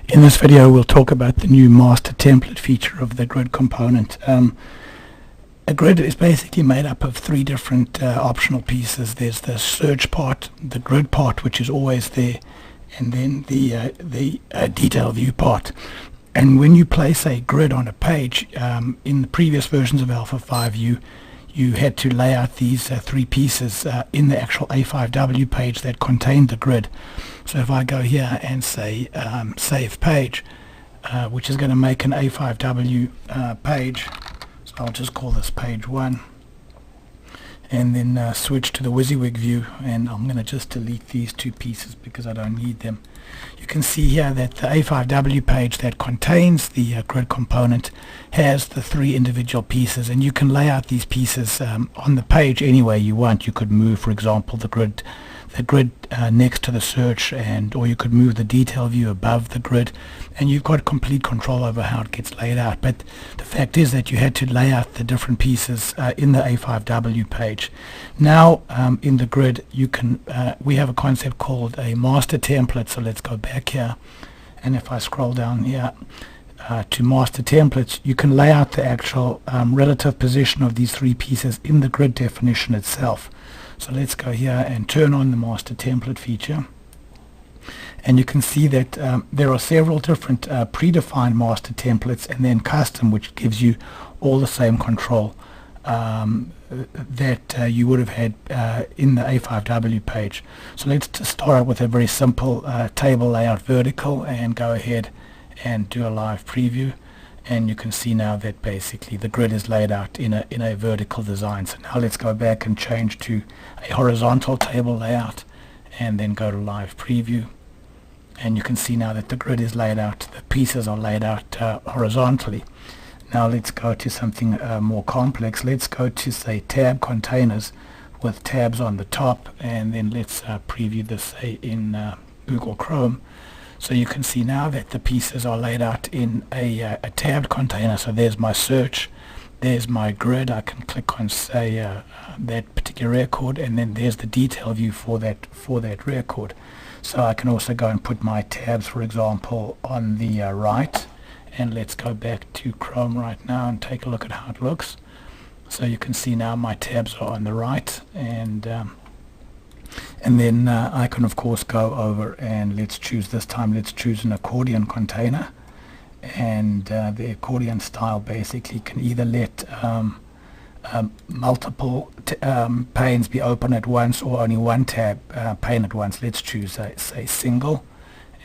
In this video we'll talk about the new master template feature of the grid component. A grid is basically made up of three different optional pieces. There's the search part, the grid part, which is always there, and then the detail view part. And when you place a grid on a page, in the previous versions of Alpha 5 you had to lay out these three pieces in the actual A5W page that contained the grid. So if I go here and say save page, which is going to make an A5W page, so I'll just call this page 1, and then switch to the WYSIWYG view, and I'm going to just delete these two pieces because I don't need them. You can see here that the A5W page that contains the grid component has the three individual pieces, and you can lay out these pieces on the page any way you want. You could move, for example, the grid next to the search, or you could move the detail view above the grid, and you've got complete control over how it gets laid out. But the fact is that you had to lay out the different pieces in the A5W page. Now in the grid we have a concept called a master template. So let's go back here, and if I scroll down here to master templates, you can lay out the actual relative position of these three pieces in the grid definition itself. So let's go here and turn on the master template feature, and you can see that there are several different predefined master templates, and then custom, which gives you all the same control that you would have had in the A5W page. So let's just start out with a very simple table layout vertical, and go ahead and do a live preview. And you can see now that basically the grid is laid out in a vertical design. So now let's go back and change to a horizontal table layout, and then go to live preview, and you can see now that the grid is laid out, the pieces are laid out horizontally. Now let's go to something more complex. Let's go to, say, tab containers with tabs on the top, and then let's preview this, say, in Google Chrome. So you can see now that the pieces are laid out in a tabbed container. So there's my search, there's my grid. I can click on, say, that particular record, and then there's the detail view for that record. So I can also go and put my tabs, for example, on the right. And let's go back to Chrome right now and take a look at how it looks. So you can see now my tabs are on the right, and then I can of course go over and let's choose an accordion container, and the accordion style basically can either let multiple panes be open at once, or only one tab pane at once. Let's choose say single,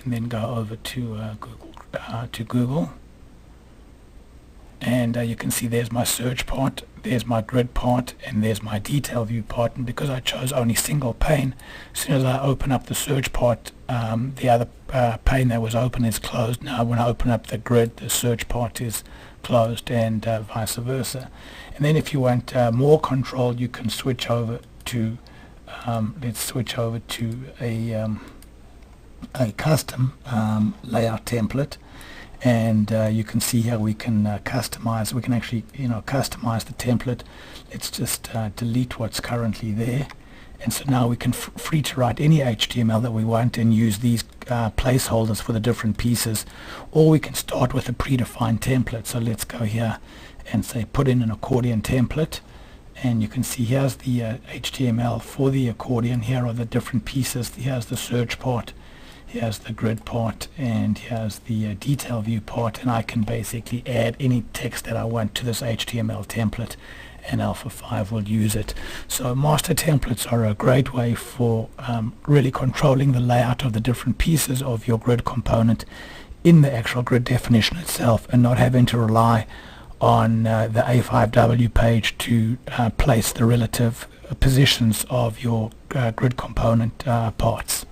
and then go over to Google, and you can see there's my search part, there's my grid part, and there's my detail view part. And because I chose only single pane, as soon as I open up the search part, the other pane that was open is closed. Now when I open up the grid, the search part is closed, and vice versa. And then if you want more control, you can switch over to let's switch over to a custom layout template. And you can see here we can customize. We can actually customize the template. Let's just delete what's currently there, and so now we can free to write any HTML that we want and use these placeholders for the different pieces, or we can start with a predefined template. So let's go here and say put in an accordion template, and you can see here's the HTML for the accordion. Here are the different pieces. Here's the search part, here's the grid part, and here's the detail view part, and I can basically add any text that I want to this HTML template, and Alpha 5 will use it. So master templates are a great way for really controlling the layout of the different pieces of your grid component in the actual grid definition itself, and not having to rely on the A5W page to place the relative positions of your grid component parts.